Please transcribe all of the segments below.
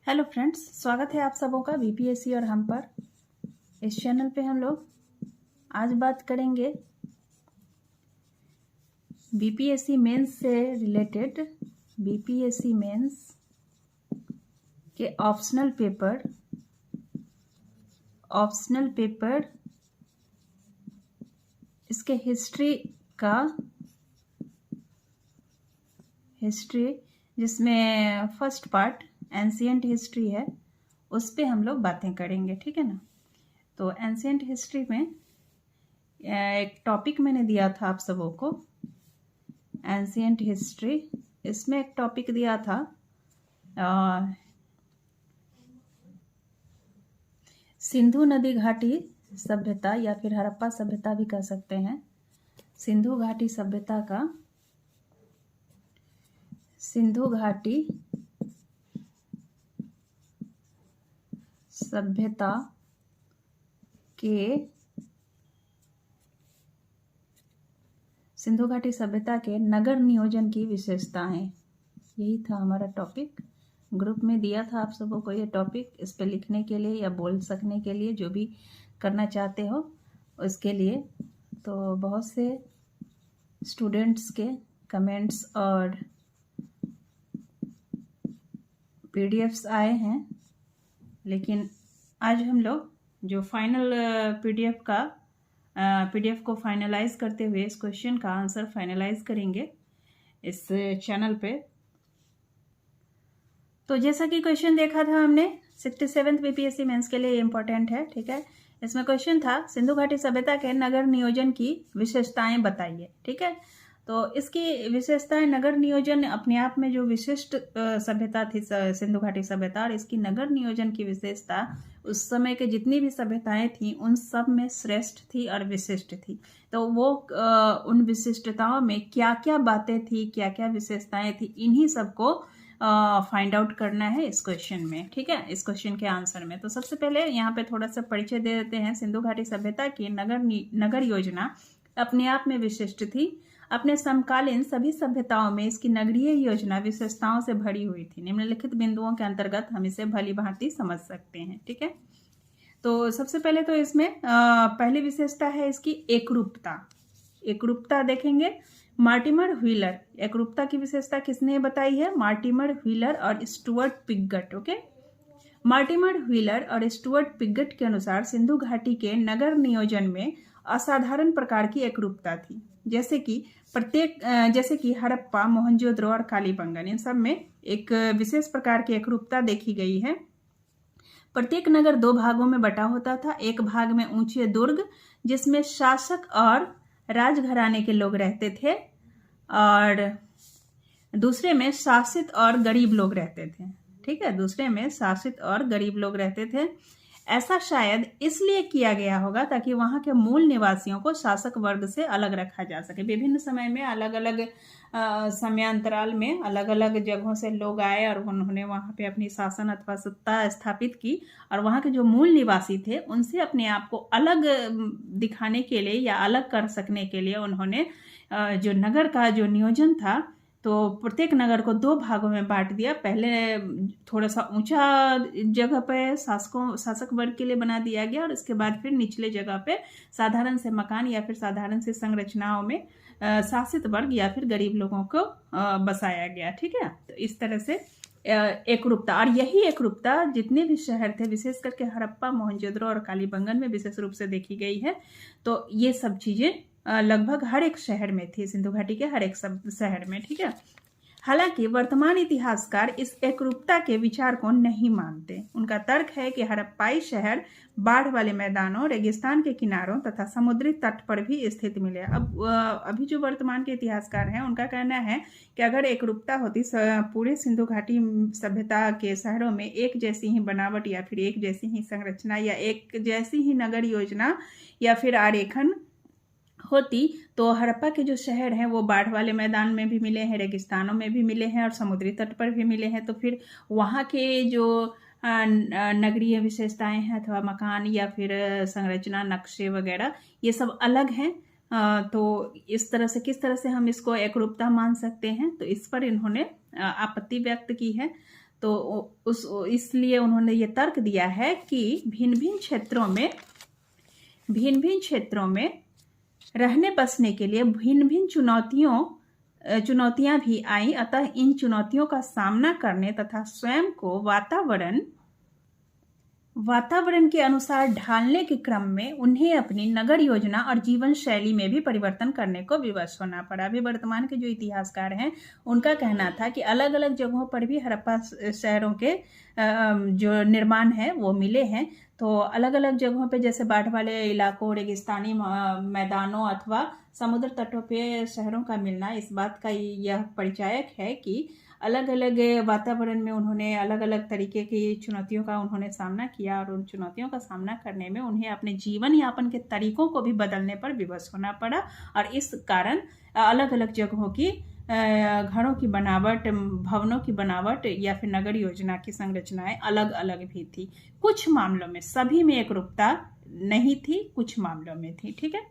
Hello friends, स्वागत है आप सबों का बीपीएससी और हम पर। इस चैनल पे हम लोग आज बात करेंगे बीपीएससी मेंस से रिलेटेड बीपीएससी मेंस के ऑप्शनल पेपर इसके हिस्ट्री जिसमें फर्स्ट पार्ट एंशिएंट हिस्ट्री है, उस पे हम लोग बातें करेंगे। ठीक है ना। तो एंशिएंट हिस्ट्री में एक टॉपिक मैंने दिया था आप सबों को, एंशिएंट हिस्ट्री। इसमें एक टॉपिक दिया था सिंधु नदी घाटी सभ्यता या फिर हड़प्पा सभ्यता भी कह सकते हैं। सिंधु घाटी सभ्यता के नगर नियोजन की विशेषताएं, यही था हमारा टॉपिक। ग्रुप में दिया था आप सबों को ये टॉपिक, इस पे लिखने के लिए या बोल सकने के लिए, जो भी करना चाहते हो उसके लिए। तो बहुत से स्टूडेंट्स के कमेंट्स और पीडीएफ्स आए हैं, लेकिन आज हम लोग जो फाइनल पीडीएफ को फाइनलाइज करते हुए इस क्वेश्चन का आंसर फाइनलाइज करेंगे इस चैनल पे। तो जैसा कि क्वेश्चन देखा था हमने, 67th बीपीएससी मेंस के लिए इम्पोर्टेंट है। ठीक है। इसमें क्वेश्चन था सिंधु घाटी सभ्यता के नगर नियोजन की विशेषताएं बताइए। ठीक है। तो इसकी विशेषताएं, नगर नियोजन अपने आप में जो विशिष्ट सभ्यता थी सिंधु घाटी सभ्यता, और इसकी नगर नियोजन की विशेषता उस समय के जितनी भी सभ्यताएं थी उन सब में श्रेष्ठ थी और विशिष्ट थी। तो वो उन विशिष्टताओं में क्या क्या बातें थी, क्या क्या विशेषताएं थी, इन्हीं सबको फाइंड आउट करना है इस क्वेश्चन में। ठीक है, इस क्वेश्चन के आंसर में। तो सबसे पहले यहाँ पे थोड़ा सा परिचय दे देते हैं। सिंधु घाटी सभ्यता की नगर योजना अपने आप में विशिष्ट थी। अपने समकालीन सभी सभ्यताओं में इसकी नगरीय योजना विशेषताओं से भरी हुई थी। निम्नलिखित बिंदुओं के अंतर्गत हम इसे भली भांति समझ सकते हैं। ठीक है। तो सबसे पहले तो इसमें पहली विशेषता है इसकी एकरूपता देखेंगे। मार्टिमर व्हीलर, एकरूपता की विशेषता किसने बताई है? मार्टिमर व्हीलर और Stuart Piggott. Okay, Mortimer wheeler और स्टुअर्ट पिगट के अनुसार सिंधु घाटी के नगर नियोजन में असाधारण प्रकार की एकरूपता थी, जैसे कि हड़प्पा, मोहनजोदड़ो और कालीबंगन, इन सब में एक विशेष प्रकार की एकरूपता देखी गई है। प्रत्येक नगर 2 भागों में बटा होता था। एक भाग में ऊंचे दुर्ग जिसमें शासक और राजघराने के लोग रहते थे, और दूसरे में शासित और गरीब लोग रहते थे। ठीक है, दूसरे में शासित और गरीब लोग रहते थे। ऐसा शायद इसलिए किया गया होगा ताकि वहां के मूल निवासियों को शासक वर्ग से अलग रखा जा सके। विभिन्न समय में अलग अलग समयांतराल में अलग अलग जगहों से लोग आए और उन्होंने वहां पे अपनी शासन अथवा सत्ता स्थापित की, और वहां के जो मूल निवासी थे उनसे अपने आप को अलग दिखाने के लिए या अलग कर सकने के लिए उन्होंने जो नगर का जो नियोजन था, तो प्रत्येक नगर को 2 भागों में बांट दिया। पहले थोड़ा सा ऊंचा जगह पे शासक वर्ग के लिए बना दिया गया, और इसके बाद फिर निचले जगह पे साधारण से मकान या फिर साधारण से संरचनाओं में शासित वर्ग या फिर गरीब लोगों को बसाया गया। ठीक है। तो इस तरह से एकरूपता, और यही एकरूपता जितने भी शहर थे, विशेष करके हड़प्पा, मोहनजोदड़ो और कालीबंगन में विशेष रूप से देखी गई है। तो ये सब चीजें लगभग हर एक शहर में थी, सिंधु घाटी के हर एक शहर में। ठीक है। हालांकि वर्तमान इतिहासकार इस एकरूपता के विचार को नहीं मानते। उनका तर्क है कि हड़प्पाई शहर बाढ़ वाले मैदानों, रेगिस्तान के किनारों तथा समुद्री तट पर भी स्थित मिले। अब अभी जो वर्तमान के इतिहासकार हैं उनका कहना है कि अगर एकरूपता होती पूरे सिंधु घाटी सभ्यता के शहरों में एक जैसी ही बनावट या फिर एक जैसी ही संरचना या एक जैसी ही नगर योजना या फिर आरेखन होती, तो हड़प्पा के जो शहर हैं वो बाढ़ वाले मैदान में भी मिले हैं, रेगिस्तानों में भी मिले हैं और समुद्री तट पर भी मिले हैं। तो फिर वहाँ के जो नगरीय विशेषताएं हैं अथवा मकान या फिर संरचना, नक्शे वगैरह, ये सब अलग हैं। तो इस तरह से किस तरह से हम इसको एकरूपता मान सकते हैं, तो इस पर इन्होंने आपत्ति व्यक्त की है। तो इसलिए उन्होंने ये तर्क दिया है कि भिन्न भिन्न क्षेत्रों में रहने बसने के लिए भिन्न भिन्न चुनौतियां भी आई। अतः इन चुनौतियों का सामना करने तथा स्वयं को वातावरण के अनुसार ढालने के क्रम में उन्हें अपनी नगर योजना और जीवन शैली में भी परिवर्तन करने को विवश होना पड़ा। अभी वर्तमान के जो इतिहासकार हैं उनका कहना था कि अलग अलग जगहों पर भी हड़प्पा शहरों के जो निर्माण है वो मिले हैं। तो अलग अलग जगहों पे जैसे बाढ़ वाले इलाकों, रेगिस्तानी मैदानों अथवा समुद्र तटों पे शहरों का मिलना इस बात का यह परिचायक है कि अलग अलग वातावरण में उन्होंने अलग अलग तरीके की चुनौतियों का उन्होंने सामना किया और उन चुनौतियों का सामना करने में उन्हें अपने जीवन यापन के तरीकों को भी बदलने पर विवश होना पड़ा। और इस कारण अलग अलग जगहों की घरों की बनावट, भवनों की बनावट या फिर नगर योजना की संरचनाएं अलग अलग भी थी। कुछ मामलों में, सभी में एकरूपता नहीं थी, कुछ मामलों में थी। ठीक है,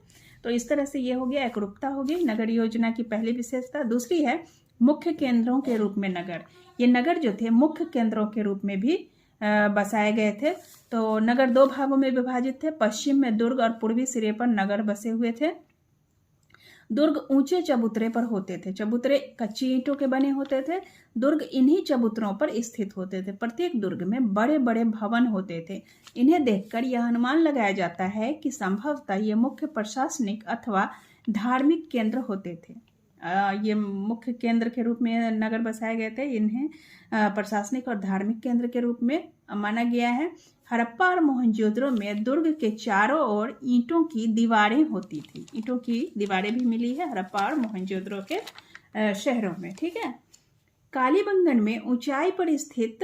तो इस तरह से ये हो गया, एकरूपता हो गई नगर योजना की पहली विशेषता। दूसरी है मुख्य केंद्रों के रूप में नगर। ये नगर जो थे मुख्य केंद्रों के रूप में भी बसाए गए थे। तो नगर दो भागों में विभाजित थे। पश्चिम में दुर्ग और पूर्वी सिरे पर नगर बसे हुए थे। दुर्ग ऊंचे चबूतरे पर होते थे। चबूतरे कच्ची ईंटों के बने होते थे। दुर्ग इन्हीं चबूतरों पर स्थित होते थे। प्रत्येक दुर्ग में बड़े बड़े भवन होते थे। इन्हें देखकर यह अनुमान लगाया जाता है कि संभवतः ये मुख्य प्रशासनिक अथवा धार्मिक केंद्र होते थे। ये मुख्य केंद्र के रूप में नगर बसाए गए थे। इन्हें प्रशासनिक और धार्मिक केंद्र के रूप में माना गया है। हड़प्पा और मोहनजोदड़ो में दुर्ग के चारों ओर ईंटों की दीवारें होती थी। ईंटों की दीवारें भी मिली है हड़प्पा और मोहनजोदड़ो के शहरों में। ठीक है, कालीबंगन में ऊंचाई पर स्थित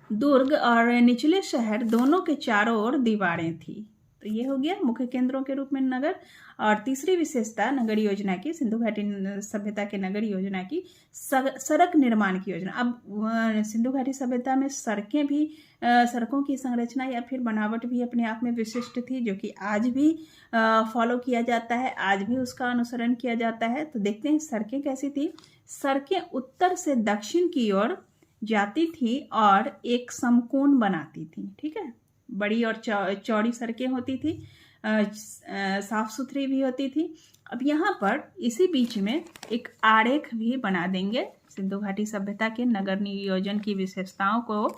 दुर्ग और निचले शहर दोनों के चारों ओर दीवारें थी। तो ये हो गया मुख्य केंद्रों के रूप में नगर। और तीसरी विशेषता नगर योजना की, सिंधु घाटी सभ्यता के नगर योजना की सड़क निर्माण की योजना। अब सिंधु घाटी सभ्यता में सड़कों की संरचना या फिर बनावट भी अपने आप में विशिष्ट थी, जो कि आज भी फॉलो किया जाता है, आज भी उसका अनुसरण किया जाता है। तो देखते हैं सड़कें कैसी थी। सड़कें उत्तर से दक्षिण की ओर जाती थी और एक समकोण बनाती थी। ठीक है, बड़ी और चौड़ी सड़कें होती थी, साफ सुथरी भी होती थी। अब यहाँ पर इसी बीच में एक आरेख भी बना देंगे। सिंधु घाटी सभ्यता के नगर नियोजन की विशेषताओं को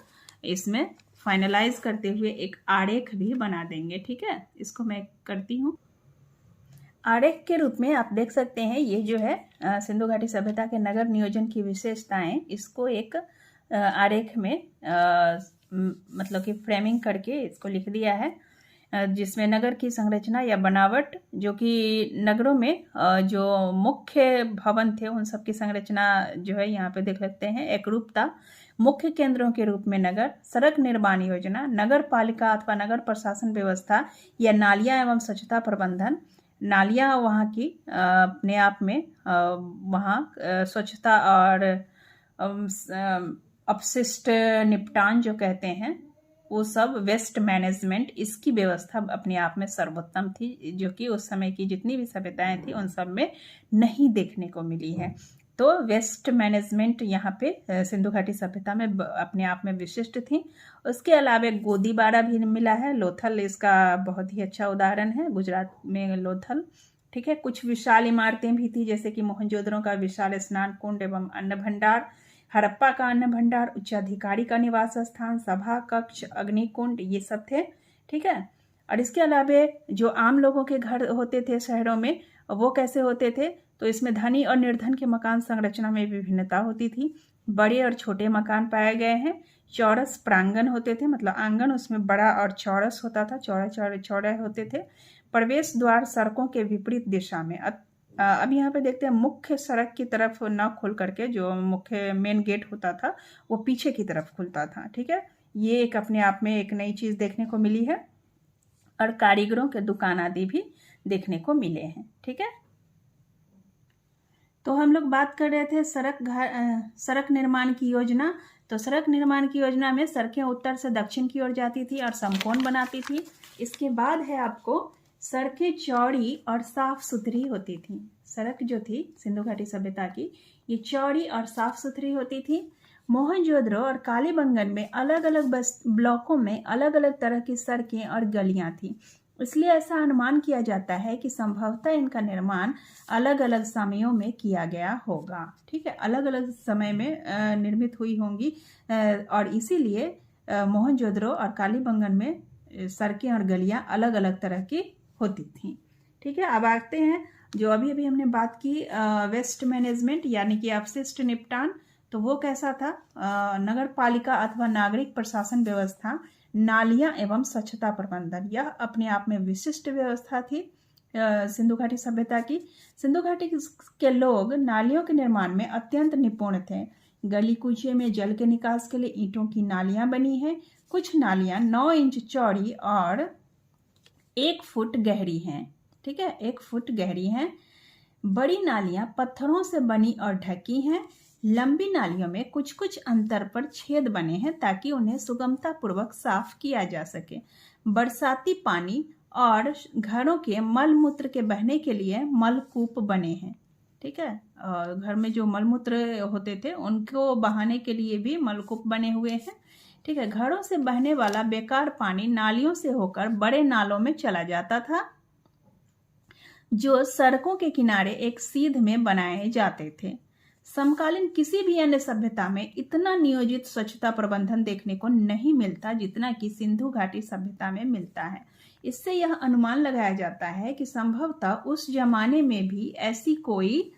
इसमें फाइनलाइज करते हुए एक आरेख भी बना देंगे। ठीक है, इसको मैं करती हूँ। आरेख के रूप में आप देख सकते हैं, ये जो है सिंधु घाटी सभ्यता के नगर नियोजन की विशेषताएं, इसको एक आरेख में मतलब कि फ्रेमिंग करके इसको लिख दिया है, जिसमें नगर की संरचना या बनावट, जो कि नगरों में जो मुख्य भवन थे उन सब की संरचना जो है यहाँ पे देख सकते हैं। एकरूपता, मुख्य केंद्रों के रूप में नगर, सड़क निर्माण योजना, नगर पालिका अथवा नगर प्रशासन व्यवस्था या नालियाँ एवं स्वच्छता प्रबंधन। नालियाँ वहाँ की अपने आप में वहाँ स्वच्छता और अपशिष्ट निपटान जो कहते हैं वो सब, वेस्ट मैनेजमेंट, इसकी व्यवस्था अपने आप में सर्वोत्तम थी, जो कि उस समय की जितनी भी सभ्यताएं थी उन सब में नहीं देखने को मिली है। तो वेस्ट मैनेजमेंट यहाँ पे सिंधु घाटी सभ्यता में अपने आप में विशिष्ट थी। उसके अलावा गोदीबाड़ा भी मिला है। लोथल इसका बहुत ही अच्छा उदाहरण है, गुजरात में लोथल। ठीक है, कुछ विशाल इमारतें भी थी, जैसे कि मोहनजोदड़ो का विशाल स्नान कुंड एवं अन्न भंडार, हड़प्पा का अन्न भंडार, उच्चाधिकारी का निवास स्थान, सभा कक्ष, अग्निकुंड, ये सब थे। ठीक है, और इसके अलावा जो आम लोगों के घर होते थे शहरों में, वो कैसे होते थे, तो इसमें धनी और निर्धन के मकान संरचना में विभिन्नता होती थी। बड़े और छोटे मकान पाए गए हैं। चौरस प्रांगण होते थे, मतलब आंगन उसमें बड़ा और चौरस होता था, चौड़े होते थे। प्रवेश द्वार सड़कों के विपरीत दिशा में। अब यहाँ पे देखते हैं, मुख्य सड़क की तरफ न खुल करके जो मुख्य मेन गेट होता था वो पीछे की तरफ खुलता था। ठीक है, ये एक अपने आप में एक नई चीज देखने को मिली है। और कारीगरों के दुकान आदि भी देखने को मिले हैं। ठीक है, तो हम लोग बात कर रहे थे सड़क निर्माण की योजना। तो सड़क निर्माण की योजना में सड़कें उत्तर से दक्षिण की ओर जाती थी और समकोण बनाती थी। इसके बाद है आपको, सड़कें चौड़ी और साफ सुथरी होती थी। सड़क जो थी सिंधु घाटी सभ्यता की, ये चौड़ी और साफ सुथरी होती थी। मोहनजोदड़ो और कालीबंगन में अलग अलग ब्लॉकों में अलग अलग तरह की सड़कें और गलियां थी, इसलिए ऐसा अनुमान किया जाता है कि संभवतः इनका निर्माण अलग अलग समयों में किया गया होगा। ठीक है, अलग अलग समय में निर्मित हुई होंगी और इसीलिए मोहनजोदड़ो और कालीबंगन में सड़कें और गलियां अलग अलग तरह की होती थी। ठीक है, अब आते हैं जो अभी अभी हमने बात की वेस्ट मैनेजमेंट यानी कि अपशिष्ट निपटान, तो वो कैसा था? नगर पालिका अथवा नागरिक प्रशासन व्यवस्था, नालियां एवं स्वच्छता प्रबंधन, यह अपने आप में विशिष्ट व्यवस्था थी सिंधु घाटी सभ्यता की। सिंधु घाटी के लोग नालियों के निर्माण में अत्यंत निपुण थे। गली कूचे में जल के निकास के लिए ईंटों की नालियां बनी हैं। कुछ नालियां 9 इंच चौड़ी और 1 फुट गहरी हैं। ठीक है, 1 फुट गहरी हैं। बड़ी नालियां पत्थरों से बनी और ढकी हैं। लंबी नालियों में कुछ कुछ अंतर पर छेद बने हैं ताकि उन्हें सुगमता पूर्वक साफ किया जा सके। बरसाती पानी और घरों के मल मूत्र के बहने के लिए मलकूप बने हैं। ठीक है, घर में जो मलमूत्र होते थे उनको बहाने के लिए भी मलकूप बने हुए हैं। ठीक है, घरों से बहने वाला बेकार पानी नालियों से होकर बड़े नालों में चला जाता था जो सड़कों के किनारे एक सीध में बनाए जाते थे। समकालीन किसी भी अन्य सभ्यता में इतना नियोजित स्वच्छता प्रबंधन देखने को नहीं मिलता जितना कि सिंधु घाटी सभ्यता में मिलता है। इससे यह अनुमान लगाया जाता है कि संभवतः उस जमाने में भी ऐसी कोई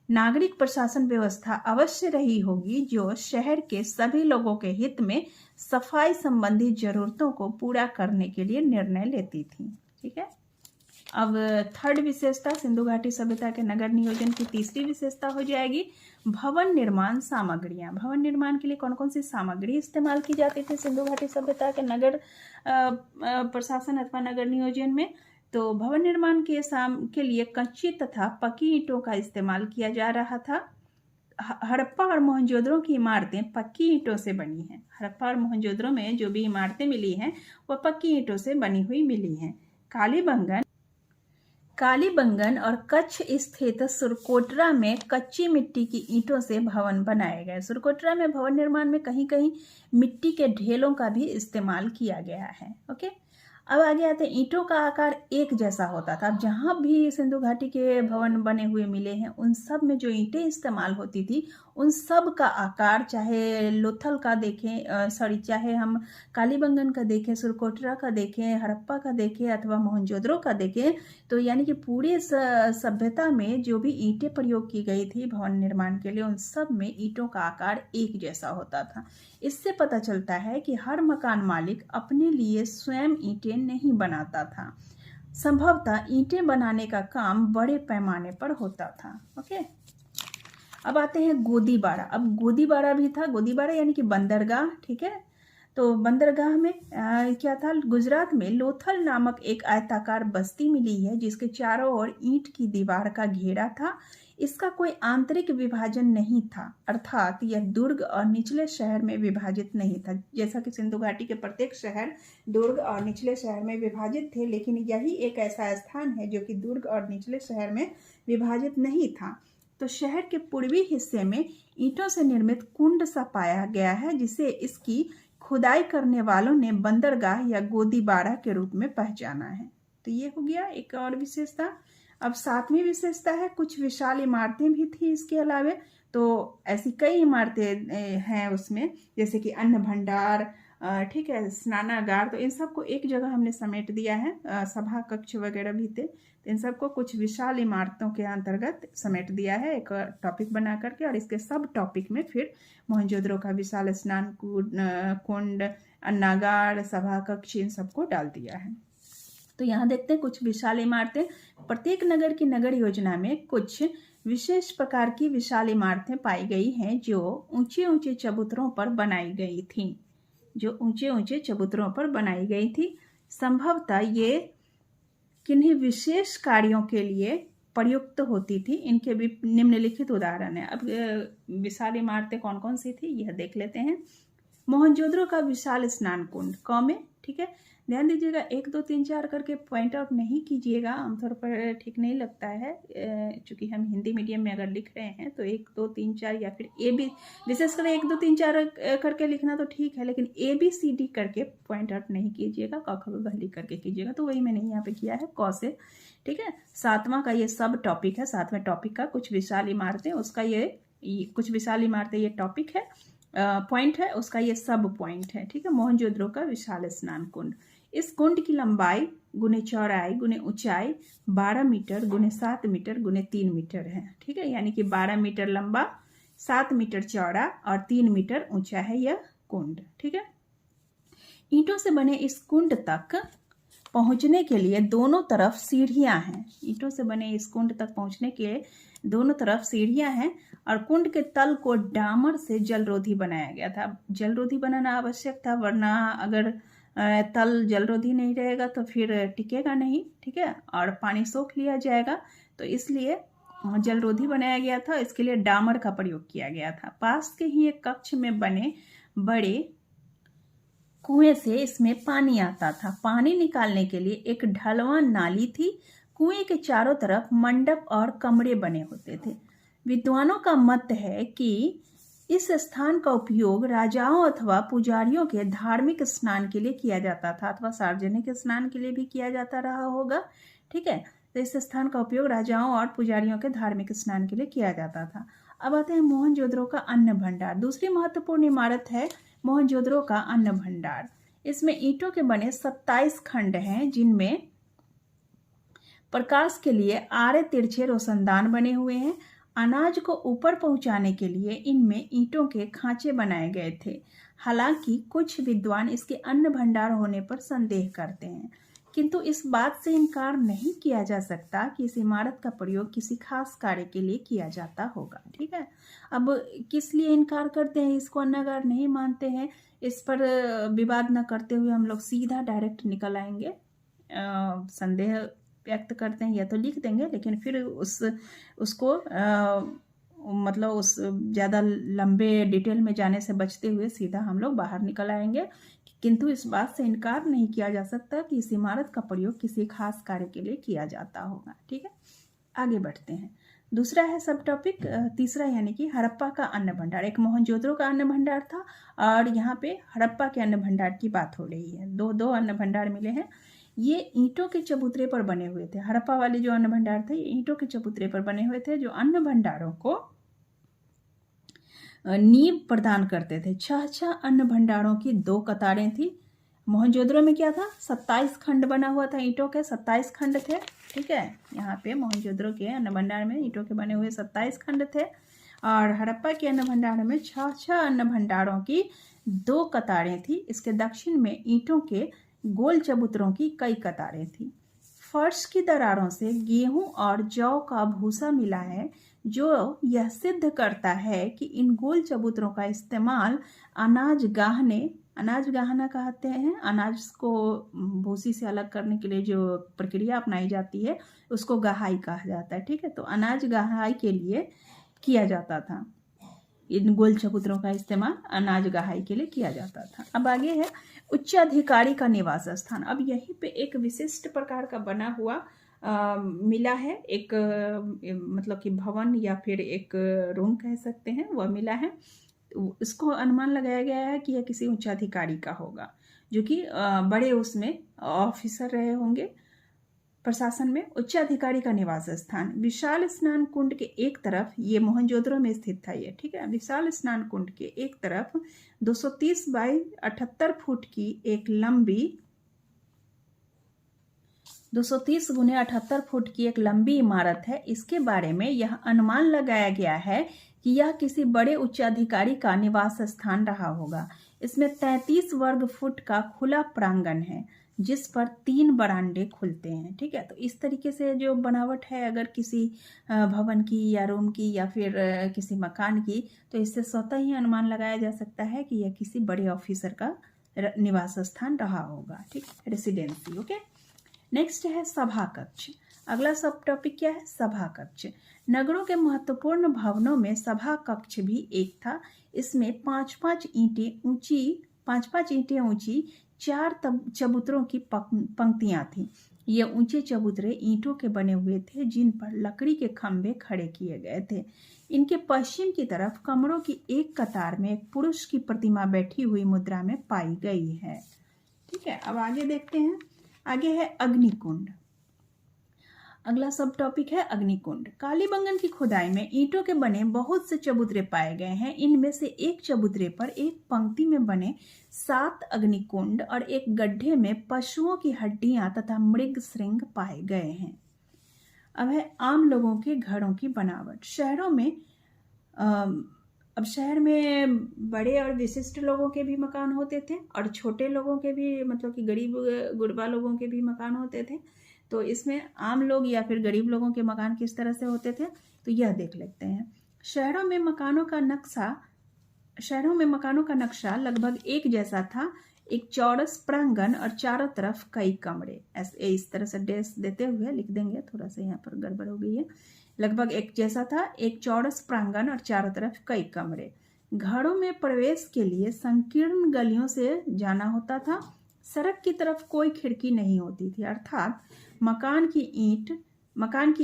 नागरिक प्रशासन व्यवस्था अवश्य रही होगी जो शहर के सभी लोगों के हित में सफाई संबंधी जरूरतों को पूरा करने के लिए निर्णय लेती थी। ठीक है, अब थर्ड विशेषता सिंधु घाटी सभ्यता के नगर नियोजन की तीसरी विशेषता हो जाएगी भवन निर्माण सामग्रियां। भवन निर्माण के लिए कौन कौन सी सामग्री इस्तेमाल की जाती थी सिंधु घाटी सभ्यता के नगर प्रशासन अथवा नगर नियोजन में? तो भवन निर्माण के लिए कच्ची तथा पक्की ईंटों का इस्तेमाल किया जा रहा था। हड़प्पा और मोहनजोदड़ो की इमारतें पक्की ईंटों से बनी हैं। हड़प्पा और मोहनजोदड़ो में जो भी इमारतें मिली हैं वह पक्की ईंटों से बनी हुई मिली हैं। कालीबंगन और कच्छ स्थित सुरकोटरा में कच्ची मिट्टी की ईंटों से भवन बनाए गए। सुरकोटरा में भवन निर्माण में कहीं कहीं मिट्टी के ढेलों का भी इस्तेमाल किया गया है। ओके, अब आगे आते हैं। ईंटों का आकार एक जैसा होता था। अब जहाँ भी सिंधु घाटी के भवन बने हुए मिले हैं उन सब में जो ईंटें इस्तेमाल होती थी उन सब का आकार, चाहे लोथल का देखें चाहे हम कालीबंगन का देखें, सुरकोटरा का देखें, हड़प्पा का देखें अथवा मोहनजोदड़ो का देखें, तो यानी कि पूरे सभ्यता में जो भी ईंटें प्रयोग की गई थी भवन निर्माण के लिए उन सब में ईंटों का आकार एक जैसा होता था। इससे पता चलता है कि हर मकान मालिक अपने लिए स्वयं ईंटें नहीं बनाता था। संभवतः ईंटें बनाने का काम बड़े पैमाने पर होता था। ओके, अब आते हैं गोदीबाड़ा। अब गोदीबाड़ा भी था। गोदीबाड़ा यानी कि बंदरगाह। ठीक है, तो बंदरगाह में क्या था? गुजरात में लोथल नामक एक आयताकार बस्ती मिली है जिसके चारों ओर ईंट की दीवार का घेरा था। इसका कोई आंतरिक विभाजन नहीं था, अर्थात यह दुर्ग और निचले शहर में विभाजित नहीं था। जैसा कि सिंधु घाटी के प्रत्येक शहर दुर्ग और निचले शहर में विभाजित थे, लेकिन यही एक ऐसा स्थान है जो कि दुर्ग और निचले शहर में विभाजित नहीं था। तो शहर के पूर्वी हिस्से में ईंटों से निर्मित कुंड सा पाया गया है जिसे इसकी खुदाई करने वालों ने बंदरगाह या गोदीबाड़ा के रूप में पहचाना है। तो ये हो गया एक और विशेषता। अब 7वीं विशेषता है कुछ विशाल इमारतें भी थी इसके अलावे। तो ऐसी कई इमारतें हैं उसमें, जैसे कि अन्न भंडार, ठीक है, स्नानागार, तो इन सबको एक जगह हमने समेट दिया है। सभा कक्ष वगैरह भी थे, तो इन सबको कुछ विशाल इमारतों के अंतर्गत समेट दिया है एक टॉपिक बना करके, और इसके सब टॉपिक में फिर मोहनजोदड़ो का विशाल स्नान कुंड, अन्नागार, सभा कक्ष, इन सबको डाल दिया है। तो यहाँ देखते हैं कुछ विशाल इमारतें। प्रत्येक नगर की नगर योजना में कुछ विशेष प्रकार की विशाल इमारतें पाई गई हैं जो ऊंचे ऊंचे चबूतरों पर बनाई गई थी। संभवतः ये किन्हीं विशेष कार्यों के लिए प्रयुक्त होती थी। इनके भी निम्नलिखित उदाहरण है। अब विशाल इमारतें कौन कौन सी थी यह देख लेते हैं। मोहनजोदड़ो का विशाल स्नान कुंड क में, ठीक है। ध्यान दीजिएगा, 1 2 3 4 करके पॉइंट आउट नहीं कीजिएगा, आमतौर पर ठीक नहीं लगता है। चूँकि हम हिंदी मीडियम में अगर लिख रहे हैं तो 1 2 3 4 या फिर ए बी, विशेषकर 1 2 3 4 करके लिखना तो ठीक है, लेकिन ABCD करके पॉइंट आउट नहीं कीजिएगा, क ख ग घ लिख करके कीजिएगा। तो वही मैंने यहाँ पे किया है क से, ठीक है। 7वां का ये सब टॉपिक है, 7वें टॉपिक का कुछ विशाल इमारतें, उसका ये कुछ विशाल इमारतें ये टॉपिक है, पॉइंट है, उसका ये सब पॉइंट है, ठीक है। मोहनजोदड़ो का विशाल स्नान कुंड। इस कुंड की लंबाई गुने चौड़ाई गुने ऊंचाई 12 मीटर गुने 7 मीटर गुने 3 मीटर है, ठीक है। यानी कि 12 मीटर लंबा, 7 मीटर चौड़ा और 3 मीटर ऊंचा है यह कुंड, ठीक है। ईंटों से बने इस कुंड तक पहुंचने के लिए दोनों तरफ सीढ़ियां हैं। ईंटों से बने इस कुंड तक पहुंचने के दोनों तरफ सीढ़ियां हैं और कुंड के तल को डामर से जलरोधी बनाया गया था। जलरोधी बनाना आवश्यक था, वरना अगर तल जलरोधी नहीं रहेगा तो फिर टिकेगा नहीं, ठीक है, और पानी सोख लिया जाएगा। तो इसलिए जलरोधी बनाया गया था, इसके लिए डामर का प्रयोग किया गया था। पास के ही एक कक्ष में बने बड़े कुएं से इसमें पानी आता था। पानी निकालने के लिए एक ढलवां नाली थी। कुएं के चारों तरफ मंडप और कमरे बने होते थे। विद्वानों का मत है कि इस स्थान का उपयोग राजाओं अथवा पुजारियों के धार्मिक स्नान के लिए किया जाता था, अथवा सार्वजनिक स्नान के लिए भी किया जाता रहा होगा, ठीक है। तो इस स्थान का उपयोग राजाओं और पुजारियों के धार्मिक स्नान के लिए किया जाता था। अब आते हैं मोहनजोदड़ो का अन्न भंडार। दूसरी महत्वपूर्ण इमारत है मोहनजोदड़ो का अन्न भंडार। इसमें ईंटों के बने 27 खंड हैं, जिनमें प्रकाश के लिए आड़े तिरछे रोशनदान बने हुए हैं। अनाज को ऊपर पहुंचाने के लिए इनमें ईंटों के खांचे बनाए गए थे। हालांकि कुछ विद्वान इसके अन्न भंडार होने पर संदेह करते हैं, किंतु इस बात से इनकार नहीं किया जा सकता कि इस इमारत का प्रयोग किसी खास कार्य के लिए किया जाता होगा, ठीक है। अब किस लिए इनकार करते हैं, इसको अन्नागार नहीं मानते हैं, इस पर विवाद न करते हुए हम लोग सीधा डायरेक्ट निकल आएंगे। संदेह व्यक्त करते हैं या तो लिख देंगे, लेकिन फिर उसको मतलब उस ज़्यादा लंबे डिटेल में जाने से बचते हुए सीधा हम लोग बाहर निकल आएंगे। किंतु इस बात से इनकार नहीं किया जा सकता कि इस इमारत का प्रयोग किसी खास कार्य के लिए किया जाता होगा, ठीक है। आगे बढ़ते हैं। दूसरा है सब टॉपिक, तीसरा, यानी कि हड़प्पा का अन्न भंडार। एक मोहनजोदड़ो का अन्न भंडार था और यहाँ पे हड़प्पा के अन्न भंडार की बात हो रही है। दो अन्न भंडार मिले हैं। ये ईंटों के चबूतरे पर बने हुए थे। हड़प्पा वाले जो अन्न भंडार थे, ये ईंटों के चबूतरे पर बने हुए थे, जो अन्न भंडारों को नींव प्रदान करते थे। 6 अन्न भंडारों की 2 कतारें थी। मोहनजोदड़ो में क्या था, 27 खंड बना हुआ था, ईंटों के 27 खंड थे, ठीक है। यहाँ पे मोहनजोदड़ो के अन्न भंडार में ईंटों के बने हुए 27 खंड थे और हड़प्पा के अन्न भंडार में 6 अन्न भंडारों की 2 कतारें थी। इसके दक्षिण में ईंटों के गोल चबूतरों की कई कतारें थी। फर्श की दरारों से गेहूं और जौ का भूसा मिला है, जो यह सिद्ध करता है कि इन गोल चबूतरों का इस्तेमाल अनाज गाहना कहते हैं। अनाज को भूसी से अलग करने के लिए जो प्रक्रिया अपनाई जाती है उसको गहाई कहा जाता है, ठीक है। तो अनाज गहाई के लिए किया जाता था। इन गोल चबूतरों का इस्तेमाल अनाज गहाई के लिए किया जाता था। अब आगे है उच्चाधिकारी का निवास स्थान। अब यहीं पे एक विशिष्ट प्रकार का बना हुआ मिला है, एक मतलब कि भवन या फिर एक रूम कह सकते हैं, वह मिला है। इसको अनुमान लगाया गया है कि यह किसी उच्चाधिकारी का होगा, जो कि बड़े उसमें ऑफिसर रहे होंगे प्रशासन में। उच्चाधिकारी का निवास स्थान। विशाल स्नान कुंड के एक तरफ, ये मोहनजोदड़ो में स्थित था ये, ठीक है। विशाल स्नान कुंड के एक तरफ 230 बाई 78 फुट की एक लंबी 230 गुने 78 फुट की एक लंबी इमारत है। इसके बारे में यह अनुमान लगाया गया है कि यह किसी बड़े उच्चाधिकारी का निवास स्थान रहा होगा। इसमें 33 वर्ग फुट का खुला प्रांगण है, जिस पर 3 बरामदे खुलते हैं, ठीक है। तो इस तरीके से जो बनावट है अगर किसी भवन की या रूम की या फिर किसी मकान की, तो इससे स्वतः ही अनुमान लगाया जा सकता है कि यह किसी बड़े ऑफिसर का निवास स्थान रहा होगा, ठीक, रेसिडेंसी, ओके। नेक्स्ट है सभा कक्ष। अगला सब टॉपिक क्या है? सभा कक्ष। नगरों के महत्वपूर्ण भवनों में सभा कक्ष भी एक था। इसमें 5-5 ईंटें ऊंची 4 चबूतरों की पंक्तियां थीं। ये ऊंचे चबूतरे ईंटों के बने हुए थे, जिन पर लकड़ी के खंभे खड़े किए गए थे। इनके पश्चिम की तरफ कमरों की एक कतार में एक पुरुष की प्रतिमा बैठी हुई मुद्रा में पाई गई है। ठीक है, अब आगे देखते हैं। आगे है अग्निकुंड। अगला सब टॉपिक है अग्निकुंड। कालीबंगन की खुदाई में ईंटों के बने बहुत से चबूतरे पाए गए हैं। इनमें से एक चबूतरे पर एक पंक्ति में बने 7 अग्निकुंड और एक गड्ढे में पशुओं की हड्डियां तथा मृग श्रृंग पाए गए हैं। अब है आम लोगों के घरों की बनावट। शहरों में अब शहर में बड़े और विशिष्ट लोगों के भी मकान होते थे और छोटे लोगों के भी, मतलब कि गरीब गुरबा लोगों के भी मकान होते थे। तो इसमें आम लोग या फिर गरीब लोगों के मकान किस तरह से होते थे, तो यह देख लेते हैं। शहरों में मकानों का नक्शा लगभग एक जैसा था। एक चौरस प्रांगण और चारों तरफ कई कमरे। ऐसे इस तरह से डेस देते हुए लिख देंगे, थोड़ा सा यहाँ पर गड़बड़ हो गई है। लगभग एक जैसा था, एक चौरस प्रांगण और चारों तरफ कई कमरे। घरों में प्रवेश के लिए संकीर्ण गलियों से जाना होता था। सड़क की तरफ कोई खिड़की नहीं होती थी, अर्थात मकान की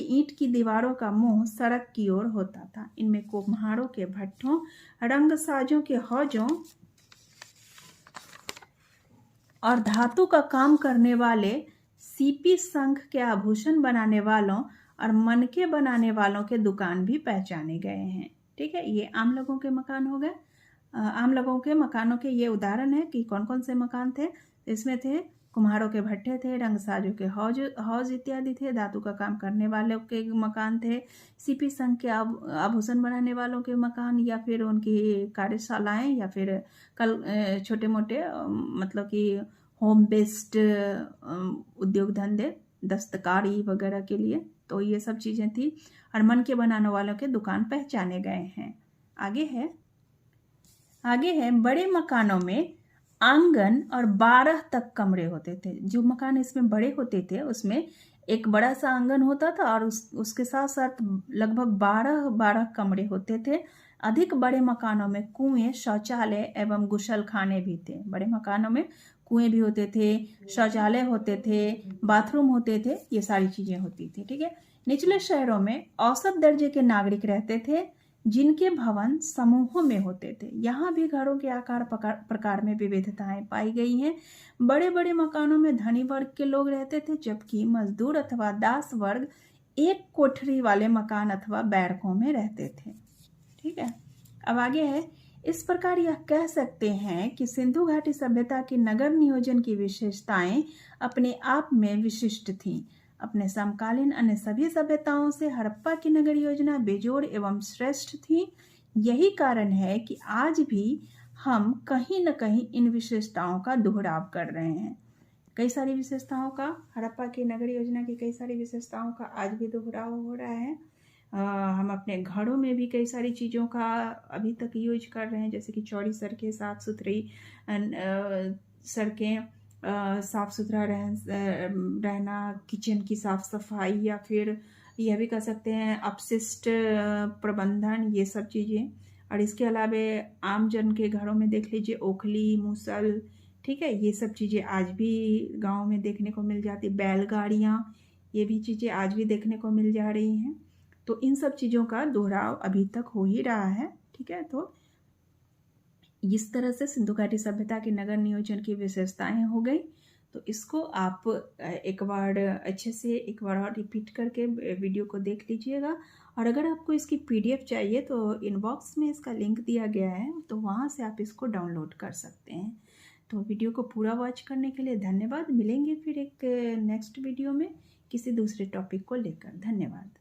ईंट की दीवारों का मुंह सड़क की ओर होता था। इनमें कुम्हारों के भट्ठों, रंगसाजों के हौजों और धातु का काम करने वाले सीपी संघ के आभूषण बनाने वालों और मनके बनाने वालों के दुकान भी पहचाने गए हैं। ठीक है, ये आम लोगों के मकान हो गए। आम लोगों के मकानों के ये उदाहरण है कि कौन कौन से मकान थे। इसमें थे कुम्हारों के भट्टे थे, रंगसाजों के हौज इत्यादि थे, धातु का काम करने वालों के मकान थे, सीपी संघ के आभूषण बनाने वालों के मकान, या फिर उनकी कार्यशालाएं, या फिर छोटे मोटे मतलब कि होम बेस्ड उद्योग धंधे, दस्तकारी वगैरह के लिए। तो ये सब चीज़ें थी और मन के बनाने वालों के दुकान पहचाने गए हैं। आगे है बड़े मकानों में आंगन और 12 तक कमरे होते थे। जो मकान इसमें बड़े होते थे उसमें एक बड़ा सा आंगन होता था और उसके साथ साथ लगभग 12 कमरे होते थे। अधिक बड़े मकानों में कुएं, शौचालय एवं गुसलखाने भी थे। बड़े मकानों में कुएं भी होते थे, शौचालय होते थे, बाथरूम होते थे, ये सारी चीजें होती थी। ठीक है, निचले शहरों में औसत दर्जे के नागरिक रहते थे, जिनके भवन समूहों में होते थे। यहाँ भी घरों के आकार प्रकार में विविधताएं पाई गई हैं। बड़े बड़े मकानों में धनी वर्ग के लोग रहते थे, जबकि मजदूर अथवा दास वर्ग एक कोठरी वाले मकान अथवा बैरकों में रहते थे। ठीक है, अब आगे है। इस प्रकार यह कह सकते हैं कि सिंधु घाटी सभ्यता की नगर नियोजन की विशेषताएं अपने आप में विशिष्ट थीं। अपने समकालीन अन्य सभी सभ्यताओं से हड़प्पा की नगर योजना बेजोड़ एवं श्रेष्ठ थी। यही कारण है कि आज भी हम कहीं न कहीं इन विशेषताओं का दोहराव कर रहे हैं। कई सारी विशेषताओं का, हड़प्पा की नगर योजना की कई सारी विशेषताओं का आज भी दोहराव हो रहा है। हम अपने घरों में भी कई सारी चीज़ों का अभी तक यूज कर रहे हैं, जैसे कि चौड़ी सड़कें, साफ सुथरी सड़कें, साफ सुथरा रहना, किचन की साफ सफाई, या फिर यह भी कह सकते हैं अपशिष्ट प्रबंधन, ये सब चीज़ें। और इसके अलावा आम जन के घरों में देख लीजिए ओखली, मूसल, ठीक है, ये सब चीज़ें आज भी गांव में देखने को मिल जाती। बैलगाड़ियाँ, ये भी चीज़ें आज भी देखने को मिल जा रही हैं। तो इन सब चीज़ों का दोहराव अभी तक हो ही रहा है। ठीक है, तो इस तरह से सिंधु घाटी सभ्यता के नगर नियोजन की विशेषताएं हो गई। तो इसको आप एक बार अच्छे से एक बार और रिपीट करके वीडियो को देख लीजिएगा। और अगर आपको इसकी PDF चाहिए तो इनबॉक्स में इसका लिंक दिया गया है, तो वहाँ से आप इसको डाउनलोड कर सकते हैं। तो वीडियो को पूरा वॉच करने के लिए धन्यवाद। मिलेंगे फिर एक नेक्स्ट वीडियो में किसी दूसरे टॉपिक को लेकर। धन्यवाद।